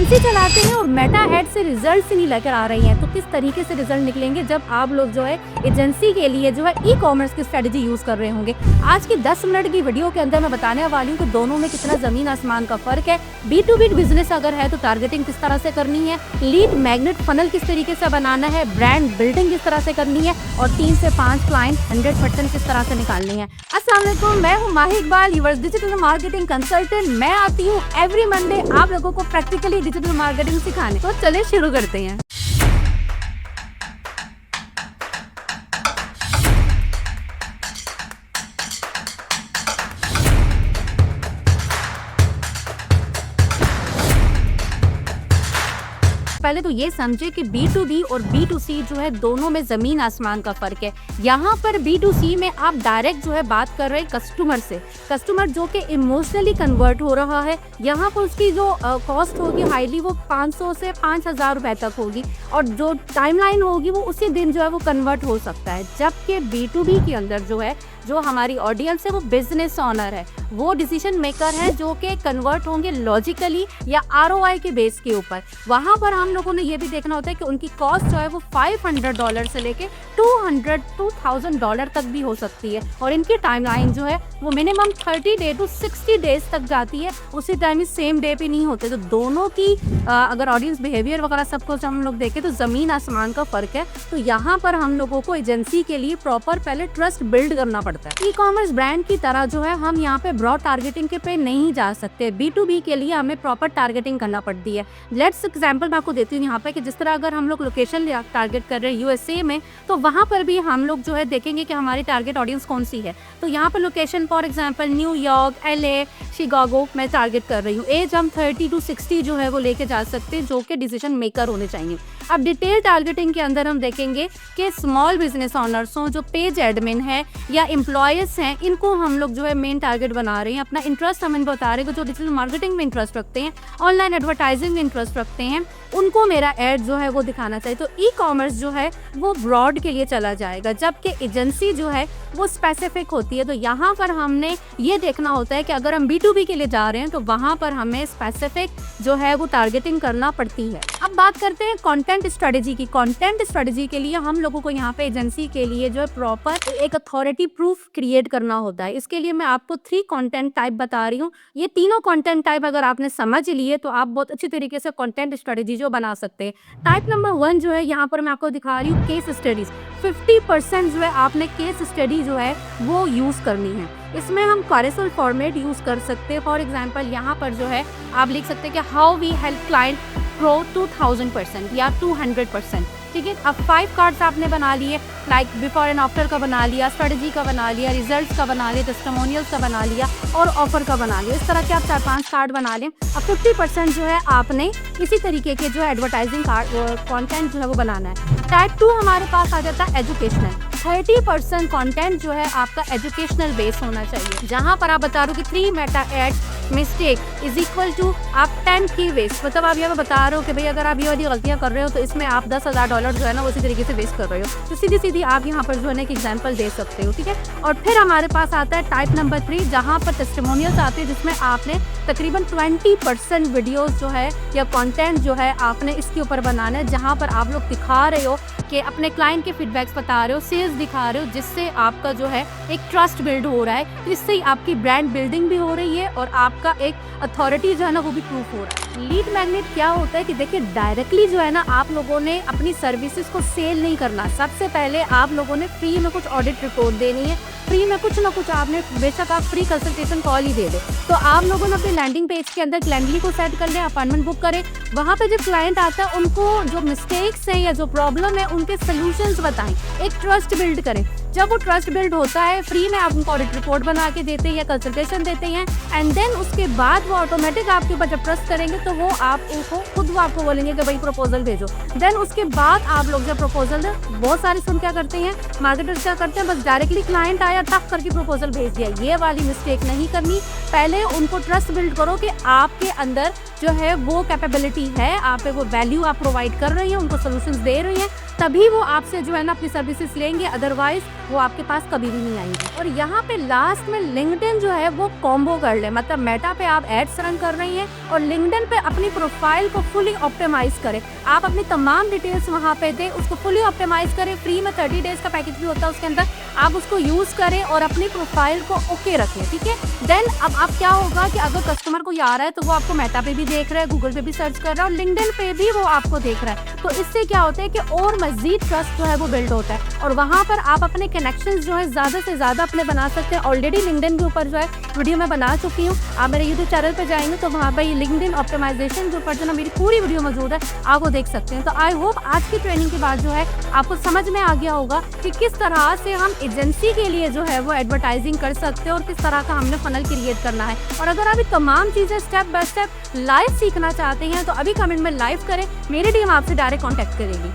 Agency चलाते हैं और मेटा एड से रिजल्ट नहीं लेकर आ रही हैं, तो किस तरीके से रिजल्ट निकलेंगे जब आप लोग जो है एजेंसी के लिए जो है ई कॉमर्स की स्ट्रेटजी यूज कर रहे होंगे। आज की 10 मिनट की वीडियो के अंदर मैं बताने वाली हूँ कि दोनों में कितना जमीन आसमान का फर्क है। B2B बिजनेस अगर है तो टारगेटिंग किस तरह से करनी है, लीड मैग्नेट फनल किस तरीके से बनाना है, ब्रांड बिल्डिंग किस तरह से करनी है और 3 से 5 क्लाइंट 100% किस तरह से निकालनी है। अस्सलाम वालेकुम, मैं हूँ Mahi Iqbal, yours digital marketing consultant. मैं आती हूँ एवरी मंडे आप लोगों को प्रैक्टिकली डिजिटल मार्केटिंग सिखाने। तो चलिए शुरू करते हैं। पहले तो ये समझे कि B2B और B2C जो है दोनों में जमीन आसमान का फर्क है। यहाँ पर B2C में आप डायरेक्ट जो है बात कर रहे हैं कस्टमर से, कस्टमर जो कि इमोशनली कन्वर्ट हो रहा है। यहाँ पर उसकी जो कॉस्ट होगी हाईली वो 500 से 5000 रुपए तक होगी और जो टाइमलाइन होगी वो उसी दिन जो है वो कन्वर्ट हो सकता है। जबकि B2B के अंदर जो है जो हमारी ऑडियंस है वो बिजनेस ओनर है, वो डिसीजन मेकर है जो कि कन्वर्ट होंगे लॉजिकली या ROI के बेस के ऊपर। वहाँ पर हम लोगों ने ये भी देखना होता है कि उनकी कॉस्ट जो है वो $500 से लेके $2000 तक भी हो सकती है और इनकी टाइमलाइन जो है वो मिनिमम 30 डे टू 60 डेज तक जाती है, उसी टाइम सेम डे पे नहीं होते। तो दोनों की अगर ऑडियंस बिहेवियर वगैरह सब कुछ हम लोग देखें तो ज़मीन आसमान का फ़र्क है। तो यहाँ पर हम लोगों को एजेंसी के लिए प्रॉपर पहले ट्रस्ट बिल्ड करना पड़ता है। ई कॉमर्स ब्रांड की तरह जो है हम यहाँ पे ब्रॉड टारगेटिंग के पे नहीं जा सकते। B2B के लिए हमें प्रॉपर टारगेटिंग करना पड़ती है। लेट्स एग्जांपल मैं आपको देती हूँ यहाँ पे कि जिस तरह अगर हम लोग लोकेशन टारगेट कर रहे हैं USA में, तो वहाँ पर भी हम लोग जो है देखेंगे कि हमारी टारगेट ऑडियंस कौन सी है। तो यहाँ पर location for example New York, LA, Chicago मैं टारगेट कर रही हूँ। एज हम 30 to 60 जो है वो लेके जा सकते हैं जो कि डिसीजन मेकर होने चाहिए। अब डिटेल टारगेटिंग के अंदर हम देखेंगे कि स्मॉल बिजनेस ऑनर्स हों, जो पेज एडमिन है या एम्प्लॉयज़ हैं, इनको हम लोग जो है मेन टारगेट बना रहे हैं। अपना इंटरेस्ट हम इनको बता रहे हैं, जो डिजिटल मार्केटिंग में इंटरेस्ट रखते हैं, ऑनलाइन एडवर्टाइजिंग में इंटरेस्ट रखते हैं, उनको मेरा ऐड जो है वो दिखाना चाहिए। तो ई कॉमर्स जो है वो ब्रॉड के लिए चला जाएगा, जबकि एजेंसी जो है वो स्पेसिफिक होती है। तो यहाँ पर हमने ये देखना होता है कि अगर हम B2B के लिए जा रहे हैं तो वहाँ पर हमें स्पेसिफिक जो है वो टारगेटिंग करना पड़ती है। अब बात करते हैं कंटेंट स्ट्रेटजी की। कंटेंट स्ट्रेटजी के लिए हम लोगों को यहाँ पे एजेंसी के लिए जो है प्रॉपर एक अथॉरिटी प्रूफ क्रिएट करना होता है। इसके लिए मैं आपको 3 कंटेंट टाइप बता रही हूँ। ये तीनों कंटेंट टाइप अगर आपने समझ लिए तो आप बहुत अच्छी तरीके से कंटेंट स्ट्रेटजी जो बना सकते हैं। टाइप नंबर 1 जो है यहाँ पर मैं आपको दिखा रही हूँ केस स्टडीज। 50% जो है आपने केस स्टडी जो है वो यूज करनी है। इसमें हम कैरोसेल फॉर्मेट यूज कर सकते हैं। फॉर एग्जांपल यहाँ पर जो है आप लिख सकते हैं कि how we help client grow 2000% या 200%। ठीक है, अब 5 कार्ड्स आपने बना लिए, लाइक बिफोर एंड आफ्टर का बना लिया, स्ट्रेटजी का बना लिया, रिजल्ट्स का बना लिया, टेस्टिमोनियल्स का बना लिया और ऑफर का बना लिया। इस तरह के आप 4-5 कार्ड बना लें। अब 50% जो है आपने इसी तरीके के जो है एडवर्टाइजिंग कार्ड कंटेंट जो है वो बनाना है। टाइप 2 हमारे पास आ जाता है एजुकेशनल। 30% कंटेंट जो है आपका एजुकेशनल बेस होना चाहिए, जहां पर आप बता रहे हो कि 3 Meta ads mistake is equal to आप 10 की वेस्ट। मतलब आप यहाँ पे बता रहे हो कि भाई अगर आप ये वाली गलतियाँ कर रहे हो तो इसमें आप $10,000 जो है ना उसी तरीके से वेस्ट कर रहे हो। तो सीधी सीधी आप यहाँ पर जो है ना एक एग्जाम्पल दे सकते हो। ठीक है, और फिर हमारे पास आता है टाइप नंबर 3, जहाँ पर टेस्टिमोनियल्स आते हैं, जिसमें आपने तकरीबन 20% वीडियोस जो है या कंटेंट जो है आपने इसके ऊपर बनाना है, जहाँ पर आप लोग दिखा रहे हो कि अपने क्लाइंट के फीडबैक्स बता रहे हो, सेल्स दिखा रहे हो, जिससे आपका जो है एक ट्रस्ट बिल्ड हो रहा है। इससे आपकी ब्रांड बिल्डिंग भी हो रही है और आपका एक अथॉरिटी जो है ना वो भी प्रूफ हो रहा है। लीड मैग्नेट क्या होता है कि देखिए डायरेक्टली जो है ना आप लोगों ने अपनी सर्विसेज को सेल नहीं करना। सबसे पहले आप लोगों ने फ्री में कुछ ऑडिट रिपोर्ट देनी है, फ्री में कुछ ना कुछ आपने, बेशक आप फ्री कंसल्टेशन कॉल ही दे दे। तो आप लोगों ने अपने लैंडिंग पेज के अंदर क्लाइंटली को सेट कर लें, अपॉइंटमेंट बुक करें। वहाँ पे जब क्लाइंट आता है उनको जो मिस्टेक्स हैं या जो प्रॉब्लम है उनके सोल्यूशंस बताएं, एक ट्रस्ट बिल्ड करें। जब वो ट्रस्ट बिल्ड होता है, फ्री में आप उनको ऑडिट रिपोर्ट बना के देते हैं या कंसल्टेशन देते हैं, एंड देन उसके बाद वो ऑटोमेटिक आपके ऊपर जब ट्रस्ट करेंगे तो वो आप उनको खुद वो आपको बोलेंगे कि भाई प्रपोजल भेजो। देन उसके बाद आप लोग जब प्रपोजल दें, बहुत सारे सुन क्या करते हैं मार्केटर्स क्या करते हैं, बस डायरेक्टली क्लाइंट आया टक करके प्रपोजल भेज दिया। ये वाली मिस्टेक नहीं करनी। पहले उनको ट्रस्ट बिल्ड करो कि आपके अंदर जो है वो कैपेबिलिटी है, आप पे वो वैल्यू आप प्रोवाइड कर रही हैं, उनको सोल्यूशंस दे रही हैं, तभी वो आपसे जो है ना अपनी सर्विसेज लेंगे। अदरवाइज वो आपके पास कभी भी नहीं आएंगी। और यहाँ पे लास्ट में लिंक्डइन जो है वो कॉम्बो कर ले, मतलब मेटा पे आप एड्स रन कर रही हैं और लिंक्डइन पे अपनी प्रोफाइल को फुली ऑप्टिमाइज करें। आप अपनी तमाम डिटेल्स वहाँ पे दें, उसको फुली ऑप्टिमाइज करें। फ्री में 30 डेज का पैकेज भी होता है उसके अंदर, आप उसको यूज करें और अपनी प्रोफाइल को ओके रखें, ठीक है। देन अब आप क्या होगा कि अगर कस्टमर को आ रहा है तो वो आपको मेटा पे भी देख रहा है, गूगल पे भी सर्च कर रहा है और लिंक्डइन पे भी वो आपको देख रहा है। तो इससे क्या होता है कि और मजीद ट्रस्ट जो है वो बिल्ड होता है और वहाँ पर आप अपने कनेक्शंस जो है ज़्यादा से ज़्यादा अपने बना सकते हैं। ऑलरेडी लिंक्डइन के ऊपर जो है वीडियो मैं बना चुकी हूँ, आप मेरे यूट्यूब चैनल पर जाएंगे तो वहाँ पर ये लिंक्डइन ऑप्टिमाइजेशन के ऊपर जो ना मेरी पूरी वीडियो मौजूद है, आप वो देख सकते हैं। तो आई होप आज की ट्रेनिंग के बाद जो है आपको समझ में आ गया होगा कि किस तरह से हम एजेंसी के लिए जो है वो एडवर्टाइजिंग कर सकते हैं और किस तरह का हमने फनल क्रिएट करना है। और अगर आप ये तमाम चीज़ें स्टेप बाय स्टेप लाइव सीखना चाहते हैं तो अभी कमेंट में लाइव करें, मेरी टीम आपसे डायरेक्ट कॉन्टैक्ट करेगी।